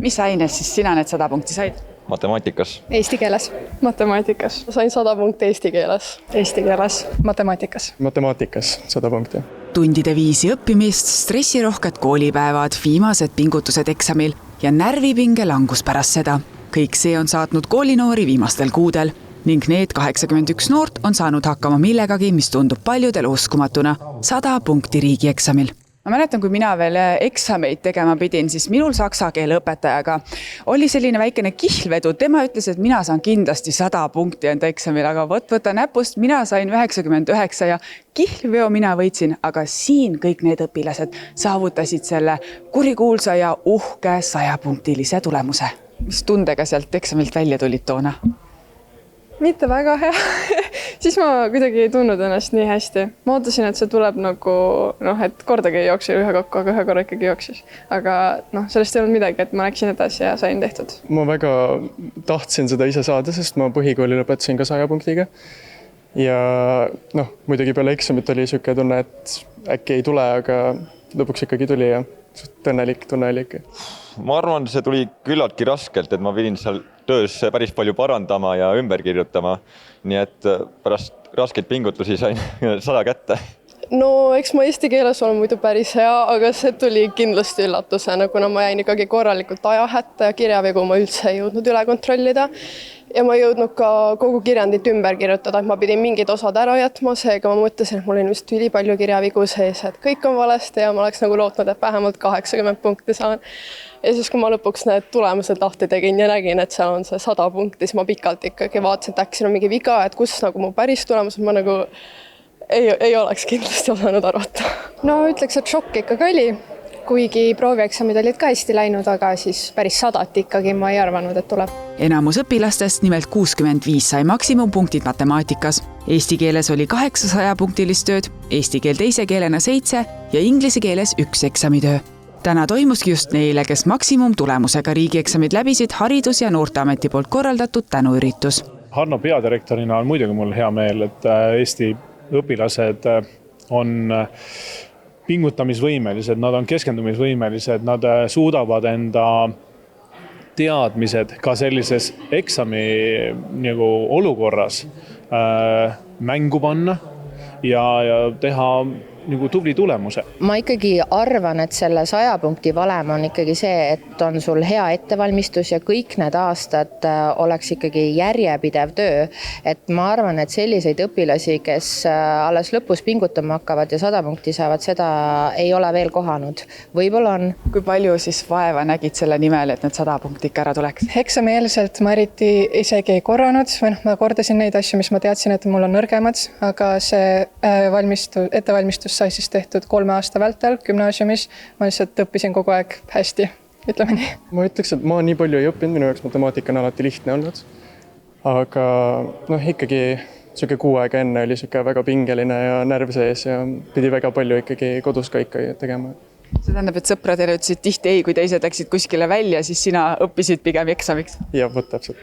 Mis aines siis sina need 100 punkti said? Matemaatikas. Eesti keeles. Matemaatikas. Sain 100 punkti eesti keeles. Eesti keeles. Matemaatikas. Matemaatikas 100 punkti. Tundide viisi õppimist, stressirohked koolipäevad, viimased pingutused eksamil ja närvipinge langus pärast seda. Kõik see on saatnud koolinoori viimastel kuudel ning need 81 noort on saanud hakkama millegagi, mis tundub paljudele uskumatuna. 100 punkti riigieksamil. Ma mäletan, kui mina veel eksameid tegema pidin, siis minul saksa keele õpetajaga oli selline väikene kihlvedu. Tema ütles, et mina saan kindlasti 100 punkti enda eksamil, aga võta näpust, mina sain 99 ja kihlveo mina võitsin, aga siin kõik need õpilased saavutasid selle kurikuulsa ja uhke 100-punktilise tulemuse. Mis tundega sealt eksamilt välja tulid toona? Mitte väga hea. Siis ma kuidagi ei tundnud ennast nii hästi. Ma ootasin, et see tuleb nagu, et kordagi ei jookse ühe kokku, aga ühe korra ikkagi jooksis. Aga sellest ei olnud midagi, et ma läksin edasi ja sain tehtud. Ma väga tahtsin seda ise saada, sest ma põhikooli lõpetasin ka 100 punktiga. Ja muidugi peale eksamit oli siuke tunne, et äkki ei tule, aga lõpuks ikkagi tuli ja õnnelik tunne oli ikka. Ma arvan, see tuli küllaltki raskelt, et ma pidin seal töös päris palju parandama ja ümber kirjutama. Nii et pärast raskeid pingutusi sain 100 kätte. No eks ma eesti keeles olen muidu päris hea, aga see tuli kindlasti üllatusena, kuna ma jäin ikkagi korralikult ajahätta ja kirjavigu ma üldse ei jõudnud üle kontrollida. Ja ma ei jõudnud ka kogu kirjandit ümber kirjutada, et ma pidin mingid osad ära jätma, seega ma mõtlesin, et mul on vist ülipalju kirjavigu sees, et kõik on valesti ja ma oleks nagu lootnud, et vähemalt 80 punkti saan. Ja siis, kui ma lõpuks need tulemused lahti tegin ja nägin, et seal on see 100 punkti, siis ma pikalt ikkagi vaatasin, et äkki siin on mingi viga, et kus nagu mu päris tulemused ma nagu ei oleks kindlasti osanud arvata. No ütleks, et šokk ikkagi oli, kuigi proovieksamid olid ka hästi läinud, aga siis päris 100 ikkagi ma ei arvanud, et tuleb. Enamus õpilastest, nimelt 65 sai maksimumpunktid matemaatikas. Eesti keeles oli 800 punktilist tööd, eesti keel teise keelena 7 ja inglise keeles 1 eksamitöö. Täna toimuski just neile, kes maksimumtulemusega riigieksamid läbisid Haridus- ja Noorteameti poolt korraldatud tänuüritus. Harno peadirektorina on muidugi mul hea meel, et Eesti õpilased on pingutamisvõimelised, nad on keskendumisvõimelised, nad suudavad enda teadmised ka sellises eksami olukorras mängu panna ja teha tubli tulemuse. Ma ikkagi arvan, et selle 100 punkti valem on ikkagi see, et on sul hea ettevalmistus ja kõik need aastad oleks ikkagi järjepidev töö. Et ma arvan, et selliseid õpilasi, kes alles lõpus pingutama hakkavad ja 100 punkti saavad, seda ei ole veel kohanud. Võib-olla on. Kui palju siis vaeva nägid selle nimel, et need 100 punkti ikka ära tuleks? Eksamieelselt ma eriti isegi ei korranud, ma kordasin neid asju, mis ma teadsin, et mul on nõrgemad, aga see ettevalmistus sai siis tehtud 3 aasta vältel gümnaasiumis. Ma lihtsalt õppisin kogu aeg hästi, ütleme nii. Ma ütleks, et ma nii palju ei õppinud, minu jaoks matemaatika on alati lihtne olnud. Aga ikkagi siuke 6 aega enne oli siuke väga pingeline ja närv sees ja pidi väga palju ikkagi kodus ka ikka tegema. See tähendab, et sõpradele ütlesid tihti ei, kui teised läksid kuskile välja, siis sina õppisid pigem eksamiks? Ja, täpselt.